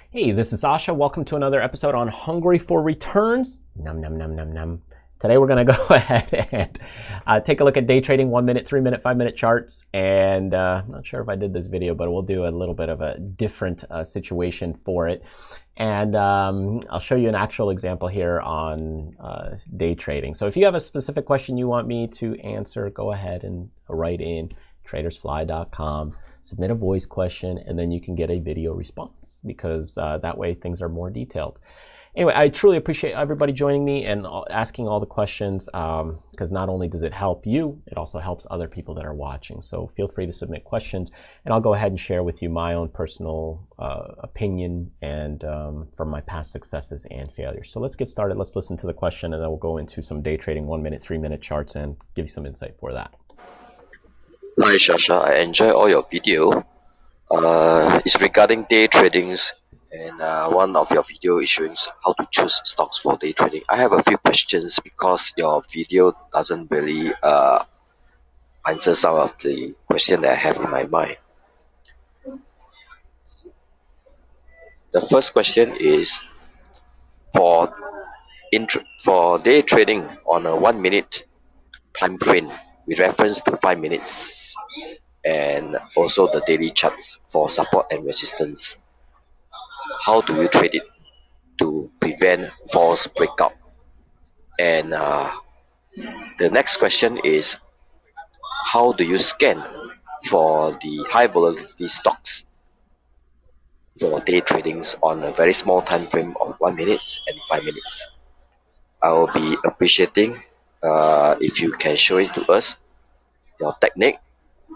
Hey, this is Sasha. Welcome to another episode on Hungry for Returns. Num, num, num, num, num. Today we're going to go ahead and take a look at day trading 1 minute, 3 minute, 5 minute charts. And I'm not sure if I did this video, but we'll do a little bit of a different situation for it. And I'll show you an actual example here on day trading. So if you have a specific question you want me to answer, go ahead and write in tradersfly.com. Submit a voice question, and then you can get a video response because that way things are more detailed. Anyway, I truly appreciate everybody joining me and asking all the questions because not only does it help you, it also helps other people that are watching. So feel free to submit questions, and I'll go ahead and share with you my own personal opinion and from my past successes and failures. So let's get started. Let's listen to the question, and then we'll go into some day trading 1 minute, 3 minute charts and give you some insight for that. Hi Sasha, I enjoy all your video. It's regarding day tradings, and one of your video is showing how to choose stocks for day trading. I have a few questions because your video doesn't really answer some of the questions that I have in my mind. The first question is for day trading on a 1 minute time frame with reference to 5 minutes and also the daily charts for support and resistance. How do you trade it to prevent false breakout? And the next question is, how do you scan for the high volatility stocks for day tradings on a very small time frame of 1 minute and 5 minutes? I will be appreciating if you can show it to us, your technique,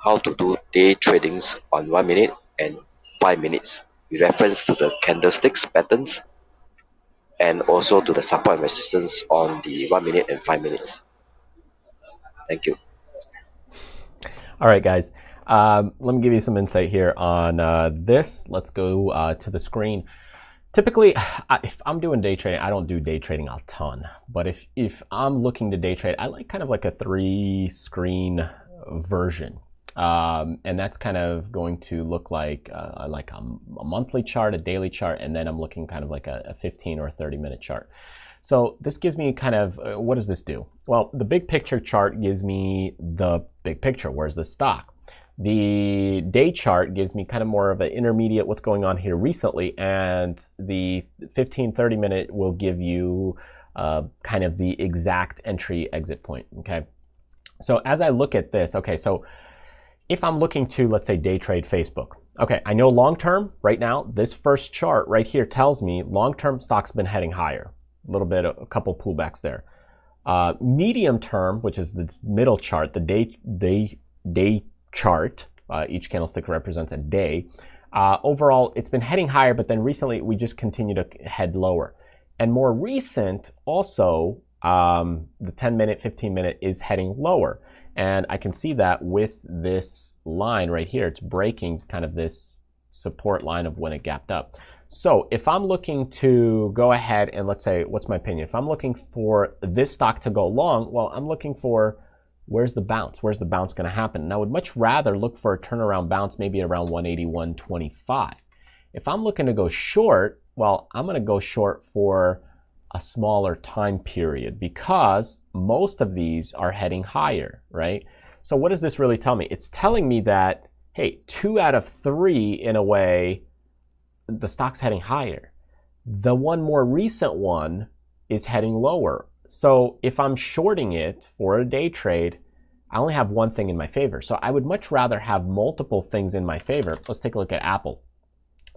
how to do day tradings on 1 minute and 5 minutes with reference to the candlesticks patterns and also to the support and resistance on the 1 minute and 5 minutes. Thank you. All right, guys. Let me give you some insight here on this. Let's go to the screen. Typically, if I'm doing day trading, I don't do day trading a ton. But if I'm looking to day trade, I like kind of like a 3-screen version. And that's kind of going to look like a monthly chart, a daily chart, and then I'm looking kind of like a 15 or 30-minute chart. So this gives me kind of, what does this do? Well, the big picture chart gives me the big picture. Where's the stock? The day chart gives me kind of more of an intermediate, what's going on here recently, and the 15-30 minute will give you kind of the exact entry exit point, okay? So as I look at this, okay, so if I'm looking to, let's say, day trade Facebook, okay, I know long term right now, this first chart right here tells me long term stock's been heading higher, a little bit, a couple pullbacks there. Medium term, which is the middle chart, the day chart, each candlestick represents a day. Overall, it's been heading higher, but then recently we just continue to head lower. And more recent, also, the 10-minute, 15-minute is heading lower. And I can see that with this line right here. It's breaking kind of this support line of when it gapped up. So if I'm looking to go ahead and let's say, what's my opinion? If I'm looking for this stock to go long, well, I'm looking for where's the bounce? Where's the bounce going to happen? And I would much rather look for a turnaround bounce maybe around 180, 125. If I'm looking to go short, well, I'm going to go short for a smaller time period because most of these are heading higher, right? So what does this really tell me? It's telling me that, hey, 2 out of 3 in a way, the stock's heading higher. The one more recent one is heading lower. So if I'm shorting it for a day trade, I only have one thing in my favor. So I would much rather have multiple things in my favor. Let's take a look at Apple.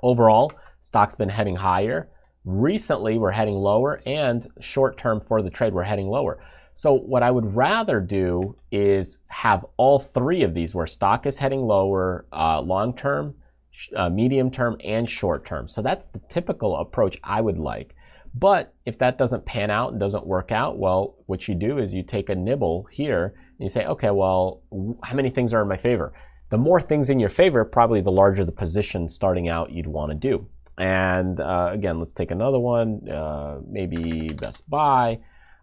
Overall, stock's been heading higher. Recently, we're heading lower, and short term for the trade, we're heading lower. So what I would rather do is have all 3 of these where stock is heading lower, long term, medium term, and short term. So that's the typical approach I would like. But if that doesn't pan out and doesn't work out, well, what you do is you take a nibble here and you say, okay, well, how many things are in my favor? The more things in your favor, probably the larger the position starting out you'd want to do. And again, let's take another one, maybe Best Buy.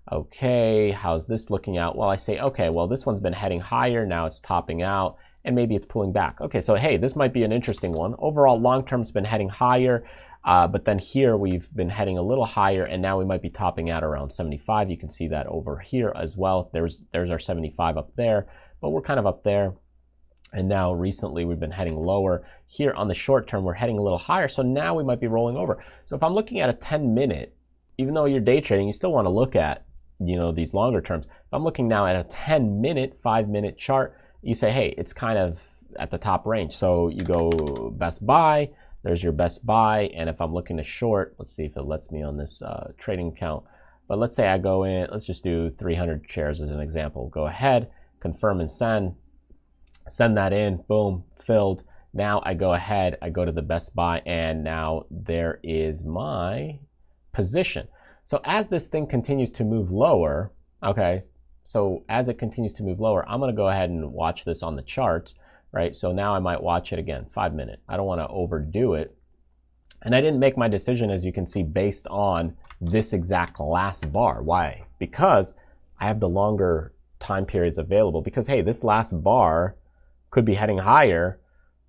Okay, how's this looking out? Well, I say, okay, well, this one's been heading higher. Now it's topping out, and maybe it's pulling back. Okay, so hey, this might be an interesting one. Overall, long term's been heading higher. But then here we've been heading a little higher, and now we might be topping out around 75. You can see that over here as well. There's our 75 up there, but we're kind of up there. And now recently we've been heading lower. Here on the short term, we're heading a little higher. So now we might be rolling over. So if I'm looking at a 10-minute, even though you're day trading, you still want to look at, these longer terms. If I'm looking now at a 10-minute, 5-minute chart, you say, hey, it's kind of at the top range. So you go best buy, there's your best buy. And if I'm looking to short, let's see if it lets me on this trading account. But let's say I go in, let's just do 300 shares as an example. Go ahead, confirm and send that in, boom, filled. Now I go ahead, I go to the best buy, and now there is my position. So as this thing continues to move lower, okay, so as it continues to move lower, I'm going to go ahead and watch this on the charts, right? So now I might watch it again, 5-minute. I don't want to overdo it. And I didn't make my decision, as you can see, based on this exact last bar. Why? Because I have the longer time periods available. Because, hey, this last bar could be heading higher,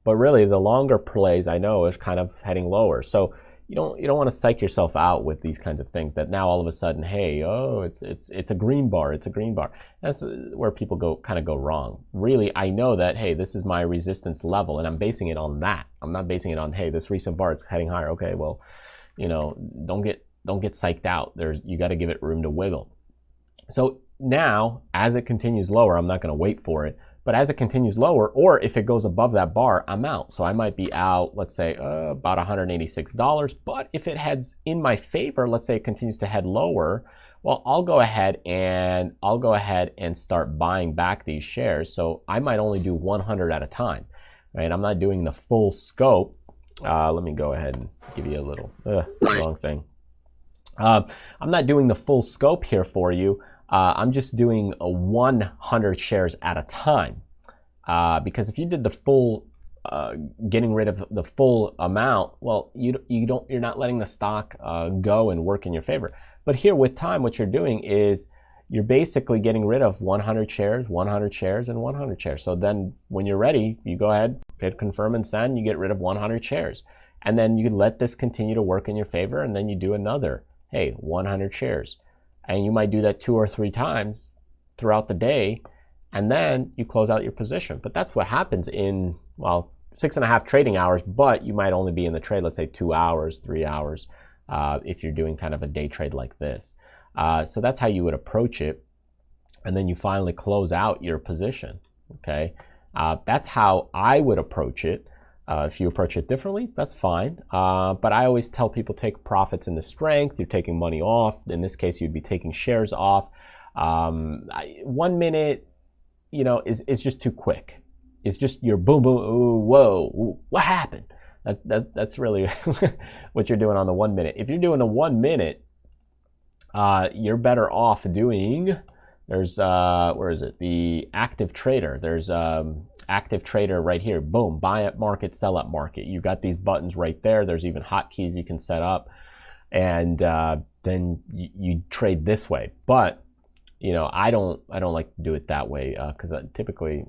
but really the longer plays I know is kind of heading lower. So you don't want to psych yourself out with these kinds of things that now all of a sudden, hey, oh, it's a green bar, it's a green bar. That's where people kind of go wrong. Really, I know that, hey, this is my resistance level, and I'm basing it on that. I'm not basing it on, hey, this recent bar it's heading higher. Okay, well, don't get psyched out. You got to give it room to wiggle. So now, as it continues lower, I'm not going to wait for it. But as it continues lower, or if it goes above that bar, I'm out. So I might be out, let's say, about $186. But if it heads in my favor, let's say it continues to head lower, well, I'll go ahead and start buying back these shares. So I might only do 100 at a time, right? I'm not doing the full scope. Let me go ahead and give you a little, wrong thing. I'm not doing the full scope here for you. I'm just doing 100 shares at a time, because if you did the full, getting rid of the full amount, well, you're not letting the stock go and work in your favor. But here with time, what you're doing is you're basically getting rid of 100 shares, 100 shares, and 100 shares. So then when you're ready, you go ahead, hit confirm and send, you get rid of 100 shares. And then you let this continue to work in your favor, and then you do another, hey, 100 shares. And you might do that 2 or 3 times throughout the day, and then you close out your position. But that's what happens in, well, 6.5 trading hours, but you might only be in the trade, let's say 2 hours, 3 hours, if you're doing kind of a day trade like this. So that's how you would approach it. And then you finally close out your position, okay? That's how I would approach it. If you approach it differently, that's fine. But I always tell people take profits in the strength. You're taking money off. In this case, you'd be taking shares off. 1 minute, is just too quick. It's just your boom, boom, ooh, whoa, ooh, what happened? That's really what you're doing on the 1 minute. If you're doing a 1 minute, you're better off doing, there's, where is it? The active trader. There's active trader right here. Boom, buy at market, sell at market. You got these buttons right there. There's even hotkeys you can set up, and then you trade this way. But I don't like to do it that way, because typically,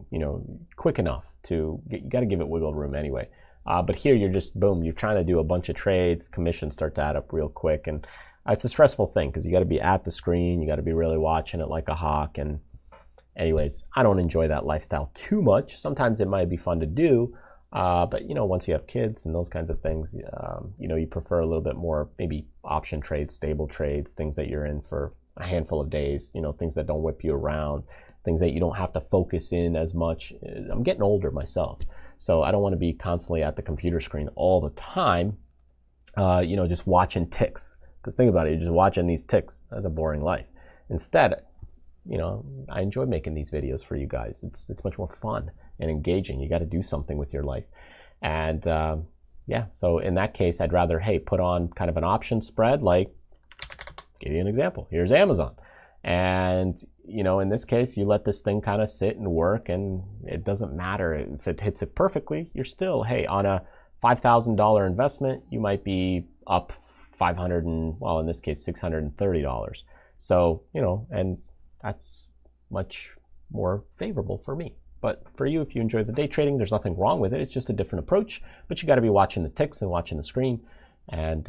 quick enough you got to give it wiggle room anyway. But here you're just, boom, you're trying to do a bunch of trades, commissions start to add up real quick, and it's a stressful thing because you got to be at the screen, you got to be really watching it like a hawk. And anyways, I don't enjoy that lifestyle too much. Sometimes it might be fun to do, but once you have kids and those kinds of things, you prefer a little bit more maybe option trades, stable trades, things that you're in for a handful of days, things that don't whip you around, things that you don't have to focus in as much. I'm getting older myself, so I don't want to be constantly at the computer screen all the time, just watching ticks. Because think about it, you're just watching these ticks. That's a boring life. Instead, I enjoy making these videos for you guys. It's much more fun and engaging. You got to do something with your life. And yeah, so in that case, I'd rather, hey, put on kind of an option spread, like, give you an example. Here's Amazon. And, in this case, you let this thing kind of sit and work, and it doesn't matter if it hits it perfectly. You're still, hey, on a $5,000 investment, you might be up $500 and, well, in this case, $630. So, and that's much more favorable for me. But for you, if you enjoy the day trading, there's nothing wrong with it. It's just a different approach, but you got to be watching the ticks and watching the screen. And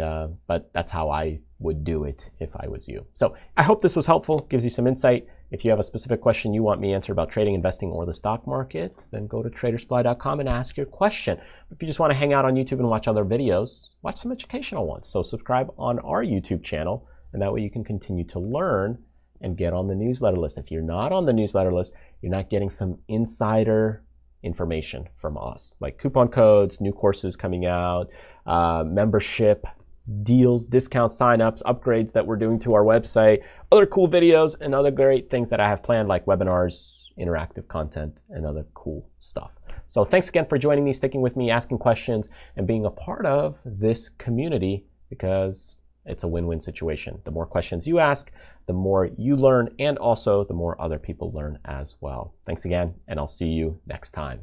but that's how I would do it if I was you. So I hope this was helpful, gives you some insight. If you have a specific question you want me to answer about trading, investing, or the stock market, then go to tradersupply.com and ask your question. If you just want to hang out on YouTube and watch other videos, watch some educational ones. So subscribe on our YouTube channel, and that way you can continue to learn and get on the newsletter list. If you're not on the newsletter list, you're not getting some insider information from us, like coupon codes, new courses coming out, membership deals, discount signups, upgrades that we're doing to our website, other cool videos, and other great things that I have planned, like webinars, interactive content, and other cool stuff. So thanks again for joining me, sticking with me, asking questions, and being a part of this community, because it's a win-win situation. The more questions you ask, the more you learn, and also the more other people learn as well. Thanks again, and I'll see you next time.